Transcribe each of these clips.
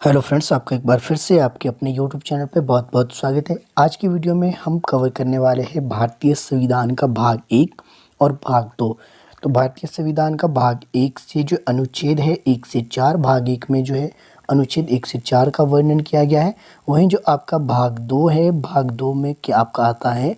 Hello friends, आपका एक बार फिर से आपके अपने यूट्यूब चैनल पे बहुत बहुत स्वागत है। आज की वीडियो में हम कवर करने वाले हैं भारतीय संविधान का भाग 1 और भाग 2। तो भारतीय संविधान का भाग 1 से जो अनुच्छेद है 1 से 4, भाग 1 में जो है अनुच्छेद 1 से 4 का वर्णन किया गया है। वहीं जो आपका भाग 2 है, भाग 2 में क्या आपका आता है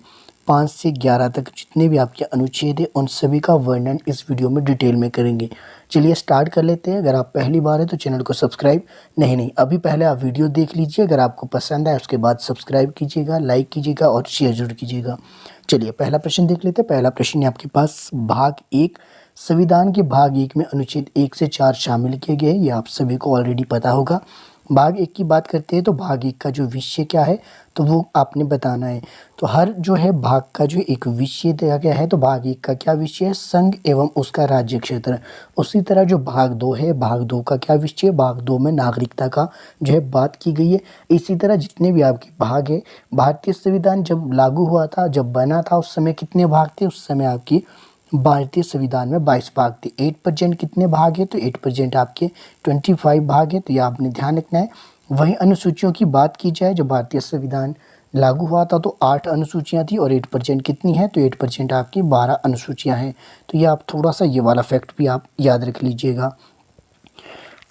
5 से 11 तक जितने भी आपके अनुच्छेद हैं उन सभी का वर्णन इस वीडियो में डिटेल में करेंगे। चलिए स्टार्ट कर लेते हैं। अगर आप पहली बार है तो चैनल को सब्सक्राइब नहीं अभी पहले आप वीडियो देख लीजिए। अगर आपको पसंद आए उसके बाद सब्सक्राइब कीजिएगा, लाइक कीजिएगा और शेयर जरूर कीजिएगा। चलिए पहला प्रश्न देख लेते हैं। पहला प्रश्न है आपके पास भाग 1, संविधान के भाग 1 में अनुच्छेद 1 से 4 शामिल किए गए। ये आप सभी को ऑलरेडी पता होगा। भाग 1 की बात करते हैं तो भाग 1 का जो विषय क्या है तो वो आपने बताना है। तो हर जो है भाग का जो एक विषय दिया गया है, तो भाग 1 का क्या विषय है, संघ एवं उसका राज्य क्षेत्र। उसी तरह जो भाग 2 है, भाग 2 का क्या विषय है, भाग 2 में नागरिकता का जो है बात की गई है। इसी तरह जितने भी आपके भाग है, भारतीय संविधान जब लागू हुआ था, जब बना था, उस समय कितने भाग थे, उस समय आपकी भारतीय संविधान में 22 भाग थे। 8% कितने भाग है, तो 8% आपके 25 भाग है। तो ये आपने ध्यान रखना है। वहीं अनुसूचियों की बात की जाए, जब भारतीय संविधान लागू हुआ था तो 8 अनुसूचियां थी और 8% कितनी है, तो 8% आपकी 12 अनुसूचियां हैं। तो ये आप थोड़ा सा ये वाला फैक्ट भी आप याद रख लीजिएगा।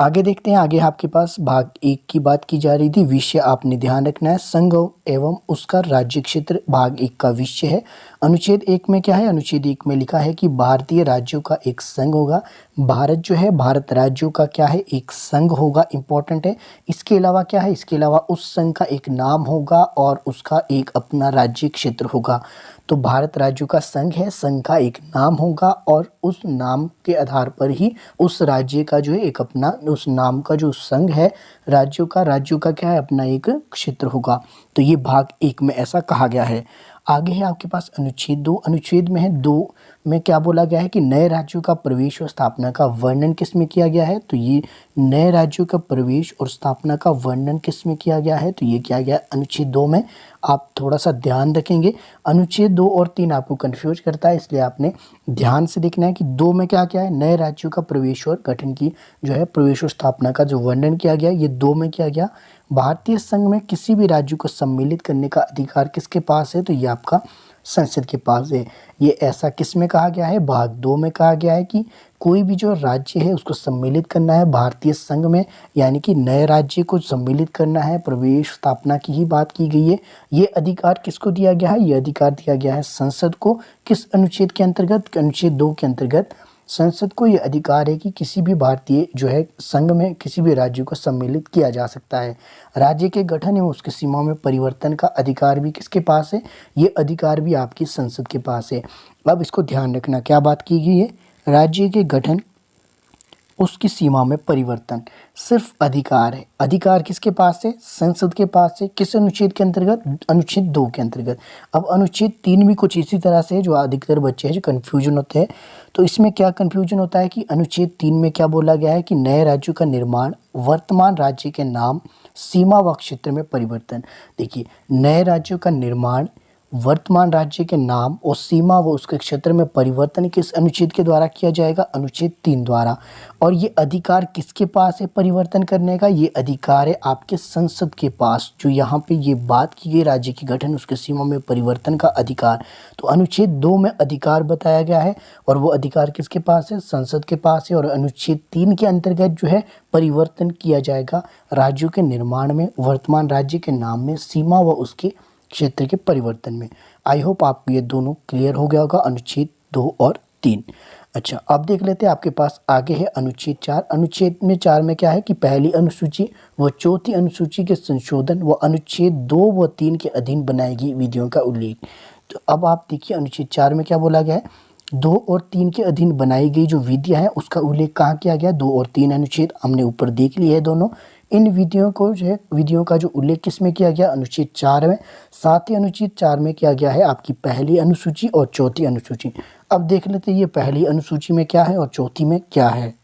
आगे देखते हैं। आगे आपके पास भाग 1 की बात की जा रही थी। विषय आपने ध्यान रखना है, संघ एवं उसका राज्य क्षेत्र भाग 1 का विषय है। अनुच्छेद 1 में क्या है, अनुच्छेद 1 में लिखा है कि भारतीय राज्यों का एक संघ होगा। भारत जो है, भारत राज्यों का क्या है, एक संघ होगा, इंपॉर्टेंट है। इसके अलावा क्या है, इसके अलावा उस संघ का एक नाम होगा और उसका एक अपना राज्य क्षेत्र होगा। तो भारत राज्यों का संघ है, संघ का एक नाम होगा और उस नाम के आधार पर ही उस राज्य का जो है एक अपना, उस नाम का जो संघ है राज्यों का क्या है, अपना एक क्षेत्र होगा। तो ये भाग 1 में ऐसा कहा गया है। आगे है आपके पास अनुच्छेद 2। अनुच्छेद में है 2 में क्या बोला गया है कि नए राज्यों का प्रवेश और स्थापना का वर्णन किस में किया गया है। तो ये नए राज्यों का प्रवेश और स्थापना का वर्णन किस में किया गया है, तो ये किया गया अनुच्छेद 2 में। आप थोड़ा सा ध्यान रखेंगे, अनुच्छेद 2 और 3 आपको कंफ्यूज करता है, इसलिए आपने ध्यान से देखना है कि 2 में क्या क्या है, नए राज्यों का प्रवेश और गठन की जो है प्रवेश और स्थापना का जो वर्णन किया गया, ये 2 में किया गया। भारतीय संघ में किसी भी राज्य को सम्मिलित करने का अधिकार किसके पास है, तो ये आपका संसद के पास है। ये ऐसा किस में कहा गया है, भाग 2 में कहा गया है कि कोई भी जो राज्य है उसको सम्मिलित करना है भारतीय संघ में, यानी कि नए राज्य को सम्मिलित करना है, प्रवेश स्थापना की ही बात की गई है। ये अधिकार किसको दिया गया है, ये अधिकार दिया गया है संसद को। किस अनुच्छेद के अंतर्गत, अनुच्छेद 2 के अंतर्गत संसद को ये अधिकार है कि किसी भी भारतीय जो है संघ में किसी भी राज्य को सम्मिलित किया जा सकता है। राज्य के गठन एवं उसकी सीमाओं में परिवर्तन का अधिकार भी किसके पास है, ये अधिकार भी आपकी संसद के पास है। अब इसको ध्यान रखना, क्या बात की गई है, राज्य के गठन उसकी सीमा में परिवर्तन सिर्फ अधिकार है। अधिकार किसके पास है, संसद के पास है। किस अनुच्छेद के अंतर्गत, अनुच्छेद 2 के अंतर्गत। अब अनुच्छेद 3 भी कुछ इसी तरह से, जो अधिकतर बच्चे हैं जो कन्फ्यूजन होते हैं, तो इसमें क्या कन्फ्यूजन होता है कि अनुच्छेद 3 में क्या बोला गया है कि नए राज्यों का निर्माण, वर्तमान राज्य के नाम, सीमा व क्षेत्र में परिवर्तन। देखिए, नए राज्यों का निर्माण, वर्तमान राज्य के नाम और सीमा व उसके क्षेत्र में परिवर्तन किस अनुच्छेद के द्वारा किया जाएगा, अनुच्छेद 3 द्वारा। और ये अधिकार किसके पास है परिवर्तन करने का, ये अधिकार है आपके संसद के पास। जो यहाँ पे ये बात की गई राज्य की गठन उसके सीमा में परिवर्तन का अधिकार, तो अनुच्छेद 2 में अधिकार बताया गया है और वो अधिकार किसके पास है, संसद के पास है। और अनुच्छेद 3 के अंतर्गत जो है परिवर्तन किया जाएगा राज्यों के निर्माण में, वर्तमान राज्य के नाम में, सीमा व उसके क्षेत्र के परिवर्तन में। आई होप आपको ये दोनों क्लियर हो गया होगा, अनुच्छेद 2 और 3। अच्छा, अब देख लेते हैं आपके पास आगे है अनुच्छेद 4। अनुच्छेद में 4 में क्या है कि पहली अनुसूची व चौथी अनुसूची के संशोधन व अनुच्छेद 2 व 3 के अधीन बनाएगी विधियों का उल्लेख। तो अब आप देखिए अनुच्छेद 4 में क्या बोला गया है, 2 और 3 के अधीन बनाई गई जो विधियां हैं उसका उल्लेख कहाँ किया गया, 2 और 3 अनुच्छेद हमने ऊपर देख लिए है दोनों। इन विधियों को जो है, विधियों का जो उल्लेख किस में किया गया, अनुच्छेद 4 में। साथ ही अनुच्छेद 4 में किया गया है आपकी पहली अनुसूची और चौथी अनुसूची। अब देख लेते हैं ये पहली अनुसूची में क्या है और चौथी में क्या है।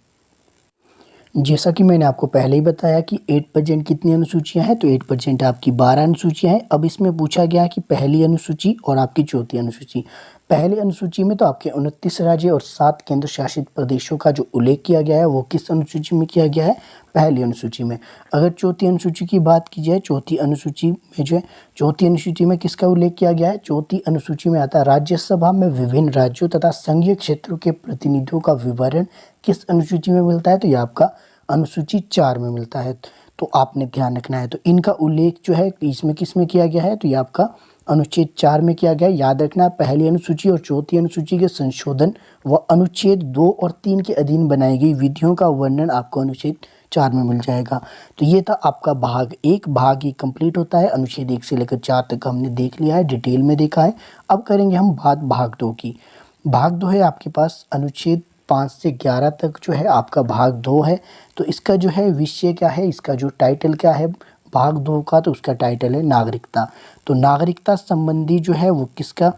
जैसा कि मैंने आपको पहले ही बताया कि 8% कितनी अनुसूचियां हैं, तो 8% आपकी 12 अनुसूचियां हैं। अब इसमें पूछा गया कि पहली अनुसूची और आपकी चौथी अनुसूची। पहली अनुसूची में तो आपके 29 राज्य और 7 केंद्र शासित प्रदेशों का जो उल्लेख किया गया है वो किस अनुसूची में किया गया है, पहली अनुसूची में। अगर चौथी अनुसूची की बात की जाए, चौथी अनुसूची में जो है, चौथी अनुसूची में किसका उल्लेख किया गया है, चौथी अनुसूची में आता है राज्यसभा में विभिन्न राज्यों तथा संघीय क्षेत्रों के प्रतिनिधियों का विवरण किस अनुसूची में मिलता है, तो ये आपका अनुसूची 4 में मिलता है। तो आपने ध्यान रखना है, तो इनका उल्लेख जो है इसमें किस में किया गया है, तो ये आपका अनुच्छेद 4 में किया गया है। याद रखना, पहली अनुसूची और चौथी अनुसूची के संशोधन व अनुच्छेद 2 और 3 के अधीन बनाई गई विधियों का वर्णन आपको अनुच्छेद 4 में मिल जाएगा। तो ये था आपका भाग 1। भाग 1 कंप्लीट होता है, अनुच्छेद 1 से लेकर 4 तक हमने देख लिया है, डिटेल में देखा है। अब करेंगे हम बात भाग 2 की। भाग 2 है आपके पास अनुच्छेद 5 से 11 तक जो है आपका भाग 2 है। तो इसका जो है विषय क्या है, इसका जो टाइटल क्या है भाग 2 का, तो उसका टाइटल है नागरिकता। तो नागरिकता संबंधी जो है वो किसका,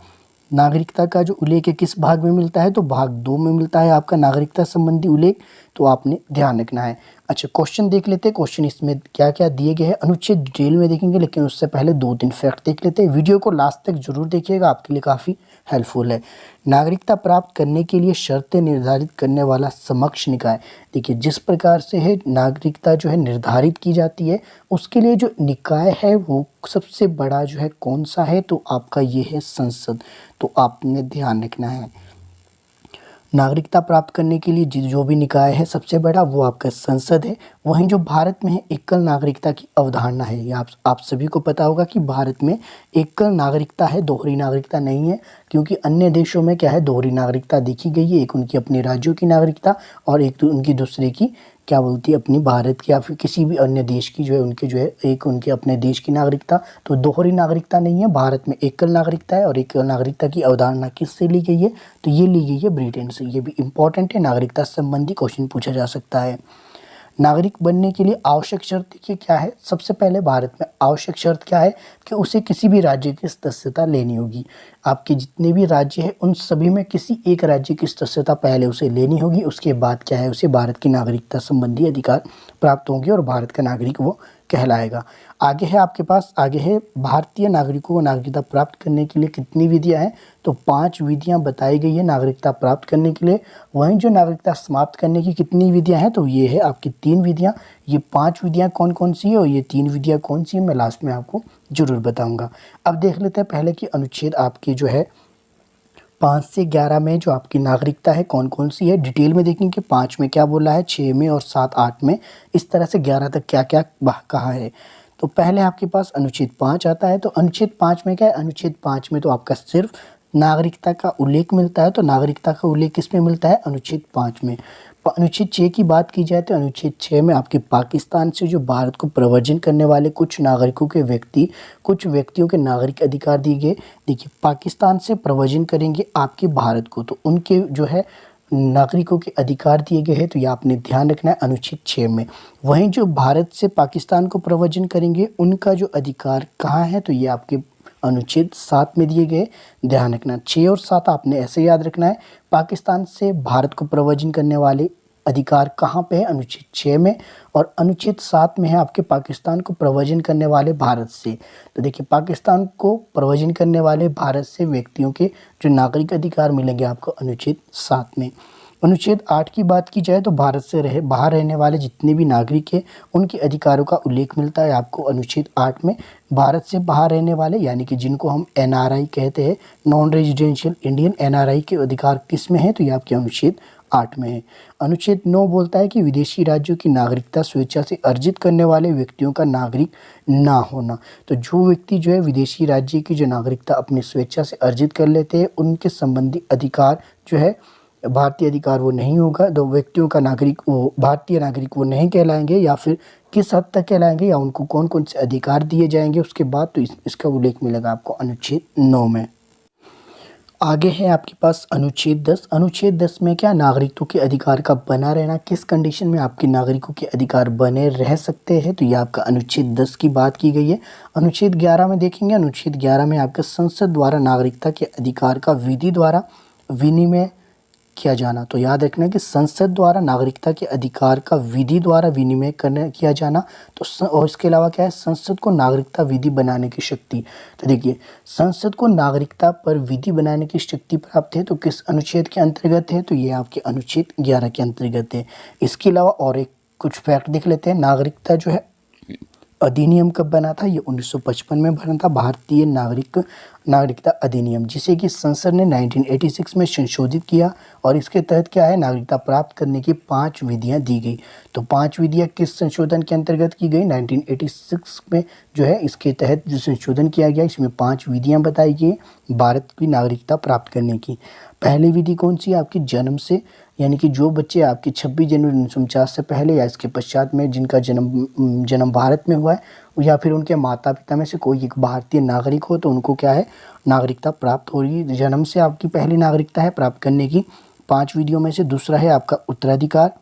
नागरिकता का जो उल्लेख है किस भाग में मिलता है, तो भाग 2 में मिलता है आपका नागरिकता संबंधी उल्लेख। तो आपने ध्यान रखना है। अच्छा, क्वेश्चन देख लेते हैं, क्वेश्चन इसमें क्या क्या दिए गए हैं, अनुच्छेद डिटेल में देखेंगे, लेकिन उससे पहले 2-3 फैक्ट देख लेते हैं। वीडियो को लास्ट तक जरूर देखिएगा, आपके लिए काफ़ी हेल्पफुल है। नागरिकता प्राप्त करने के लिए शर्तें निर्धारित करने वाला समक्ष निकाय। देखिए, जिस प्रकार से है नागरिकता जो है निर्धारित की जाती है, उसके लिए जो निकाय है वो सबसे बड़ा जो है कौन सा है, तो आपका ये है संसद। तो आपने ध्यान रखना है, नागरिकता प्राप्त करने के लिए जो भी निकाय है सबसे बड़ा वो आपका संसद है। वहीं जो भारत में है एकल नागरिकता की अवधारणा है, ये आप सभी को पता होगा कि भारत में एकल नागरिकता है, दोहरी नागरिकता नहीं है। क्योंकि अन्य देशों में क्या है, दोहरी नागरिकता देखी गई है, एक उनकी अपने राज्यों की नागरिकता और एक तो उनकी दूसरे की क्या बोलती है अपनी भारत की या फिर किसी भी अन्य देश की जो है उनके जो है एक उनके अपने देश की नागरिकता। तो दोहरी नागरिकता नहीं है, भारत में एकल नागरिकता है। और एकल नागरिकता की अवधारणा किससे ली गई है, तो ये ली गई है ब्रिटेन से। ये भी इंपॉर्टेंट है, नागरिकता संबंधी क्वेश्चन पूछा जा सकता है। नागरिक बनने के लिए आवश्यक शर्त देखिए क्या है, सबसे पहले भारत में आवश्यक शर्त क्या है कि उसे किसी भी राज्य की सदस्यता लेनी होगी। आपके जितने भी राज्य हैं उन सभी में किसी एक राज्य की सदस्यता पहले उसे लेनी होगी, उसके बाद क्या है उसे भारत की नागरिकता संबंधी अधिकार प्राप्त होंगे और भारत का नागरिक वो कहलाएगा। आगे है आपके पास, आगे है भारतीय नागरिकों को नागरिकता प्राप्त करने के लिए कितनी विधियां हैं, तो 5 विधियां बताई गई है नागरिकता प्राप्त करने के लिए। वहीं जो नागरिकता समाप्त करने की कितनी विधियां हैं, तो ये है आपकी 3 विधियां। ये 5 विधियां कौन कौन सी है और ये 3 विधियां कौन सी है, मैं लास्ट में आपको जरूर बताऊंगा। अब देख लेते हैं पहले कि अनुच्छेद आपकी जो है 5 से 11 में जो आपकी नागरिकता है कौन कौन सी है, डिटेल में देखेंगे। 5 में क्या बोला है, 6 में और 7, 8 में, इस तरह से 11 तक क्या क्या कहा है। तो पहले आपके पास अनुच्छेद 5 आता है। तो अनुच्छेद 5 में क्या है, अनुच्छेद 5 में तो आपका सिर्फ नागरिकता का उल्लेख मिलता है। तो नागरिकता का उल्लेख किस में मिलता है, अनुच्छेद 5 में। अनुच्छेद 6 की बात की जाए तो अनुच्छेद 6 में आपके पाकिस्तान से जो भारत को प्रव्रजन करने वाले कुछ नागरिकों के कुछ व्यक्तियों के नागरिक अधिकार दिए गए। देखिए, पाकिस्तान से प्रव्रजन करेंगे आपके भारत को, तो उनके जो है नागरिकों के अधिकार दिए गए हैं। तो ये आपने ध्यान रखना है अनुच्छेद 6 में। वहीं जो भारत से पाकिस्तान को प्रव्रजन करेंगे उनका जो अधिकार कहाँ है, तो ये आपके अनुच्छेद 7 में दिए गए। ध्यान रखना, 6 और 7 आपने ऐसे याद रखना है। पाकिस्तान से भारत को प्रव्रजन करने वाले अधिकार कहाँ पे है, अनुच्छेद 6 में। और अनुच्छेद 7 में है आपके पाकिस्तान को प्रव्रजन करने वाले भारत से। तो देखिए, पाकिस्तान को प्रव्रजन करने वाले भारत से व्यक्तियों के जो नागरिक अधिकार मिलेंगे आपको अनुच्छेद 7 में। अनुच्छेद 8 की बात की जाए तो भारत से बाहर रहने वाले जितने भी नागरिक हैं उनके अधिकारों का उल्लेख मिलता है आपको अनुच्छेद 8 में। भारत से बाहर रहने वाले यानी कि जिनको हम एनआरआई कहते हैं, नॉन रेजिडेंशियल इंडियन, एनआरआई के अधिकार किस में है, तो ये आपके अनुच्छेद 8 में है। अनुच्छेद 9 बोलता है कि विदेशी राज्यों की नागरिकता स्वेच्छा से अर्जित करने वाले व्यक्तियों का नागरिक ना होना। तो जो व्यक्ति जो है विदेशी राज्य की जो नागरिकता अपनी स्वेच्छा से अर्जित कर लेते हैं उनके संबंधी अधिकार जो है भारतीय अधिकार वो नहीं होगा। दो व्यक्तियों का नागरिक वो भारतीय नागरिक वो नहीं कहलाएंगे, या फिर किस हद तक कहलाएंगे या उनको कौन कौन से अधिकार दिए जाएंगे उसके बाद, तो इसका उल्लेख मिलेगा आपको अनुच्छेद 9 में। आगे है आपके पास अनुच्छेद 10। अनुच्छेद 10 में क्या, नागरिकों के अधिकार का बना रहना, किस कंडीशन में आपके नागरिकों के अधिकार बने रह सकते हैं, तो ये आपका अनुच्छेद 10 की बात की गई है। अनुच्छेद 11 में देखेंगे, अनुच्छेद 11 में आपके संसद द्वारा नागरिकता के अधिकार का विधि द्वारा विनिमय किया जाना। तो याद रखना कि संसद द्वारा नागरिकता के अधिकार का विधि द्वारा विनिमय किया जाना। तो और इसके अलावा क्या है, संसद को नागरिकता विधि बनाने की शक्ति। तो देखिए, संसद को नागरिकता पर विधि बनाने की शक्ति प्राप्त है तो किस अनुच्छेद के अंतर्गत है, तो ये आपके अनुच्छेद 11 के अंतर्गत है। इसके अलावा और एक कुछ फैक्ट देख लेते हैं। नागरिकता जो है अधिनियम कब बना था, ये 1955 में बना था, भारतीय नागरिकता अधिनियम, जिसे कि संसद ने 1986 में संशोधित किया। और इसके तहत क्या है, नागरिकता प्राप्त करने की 5 विधियां दी गई। तो 5 विधियां किस संशोधन के अंतर्गत की गई, 1986 में जो है इसके तहत जो संशोधन किया गया, इसमें 5 विधियां बताई गई भारत की नागरिकता प्राप्त करने की। पहली विधि कौन सी है, आपकी जन्म से, यानी कि जो बच्चे आपके 26 जनवरी 1949 से पहले या इसके पश्चात में जिनका जन्म भारत में हुआ है, या फिर उनके माता पिता में से कोई एक भारतीय नागरिक हो, तो उनको क्या है, नागरिकता प्राप्त हो रही है। जन्म से आपकी पहली नागरिकता है प्राप्त करने की 5 विधियों में से। दूसरा है आपका उत्तराधिकार,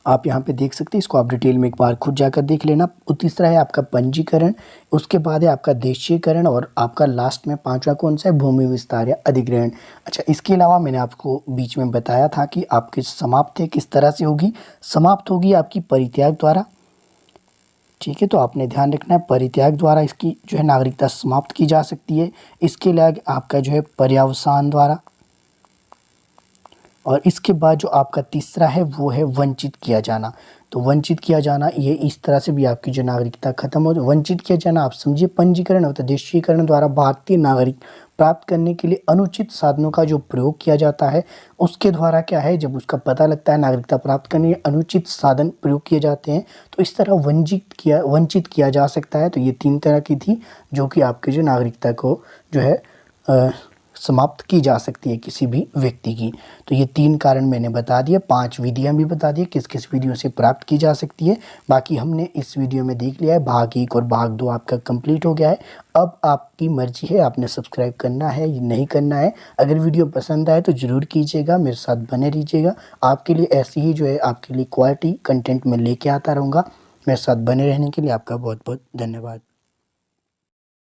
आप यहाँ पे देख सकते हैं, इसको आप डिटेल में एक बार खुद जाकर देख लेना। तीसरा है आपका पंजीकरण, उसके बाद है आपका देशीयकरण, और आपका लास्ट में 5वां कौन सा है, भूमि विस्तार या अधिग्रहण। अच्छा, इसके अलावा मैंने आपको बीच में बताया था कि आपकी समाप्त है किस तरह से होगी, समाप्त होगी आपकी परित्याग द्वारा। ठीक है, तो आपने ध्यान रखना है, परित्याग द्वारा इसकी जो है नागरिकता समाप्त की जा सकती है। इसके अलावा आपका जो है पर्यावसान द्वारा, और इसके बाद जो आपका तीसरा है वो है वंचित किया जाना। तो वंचित किया जाना, ये इस तरह से भी आपकी जो नागरिकता खत्म हो, वंचित किया जाना आप समझिए, पंजीकरण होता है, देशीयकरण द्वारा भारतीय नागरिक प्राप्त करने के लिए अनुचित साधनों का जो प्रयोग किया जाता है, उसके द्वारा क्या है, जब उसका पता लगता है नागरिकता प्राप्त करने के अनुचित साधन प्रयोग किए जाते हैं, तो इस तरह वंचित किया जा सकता है। तो ये 3 तरह की थी जो कि आपके जो नागरिकता को जो है समाप्त की जा सकती है किसी भी व्यक्ति की। तो ये 3 कारण मैंने बता दिए, 5 विधियां भी बता दी किस किस विधियों से प्राप्त की जा सकती है। बाकी हमने इस वीडियो में देख लिया है, भाग 1 और भाग 2 आपका कंप्लीट हो गया है। अब आपकी मर्जी है, आपने सब्सक्राइब करना है या नहीं करना है। अगर वीडियो पसंद आए तो ज़रूर कीजिएगा, मेरे साथ बने रहिएगा। आपके लिए ऐसी ही जो है आपके लिए क्वालिटी कंटेंट में लेके आता रहूँगा। मेरे साथ बने रहने के लिए आपका बहुत बहुत धन्यवाद।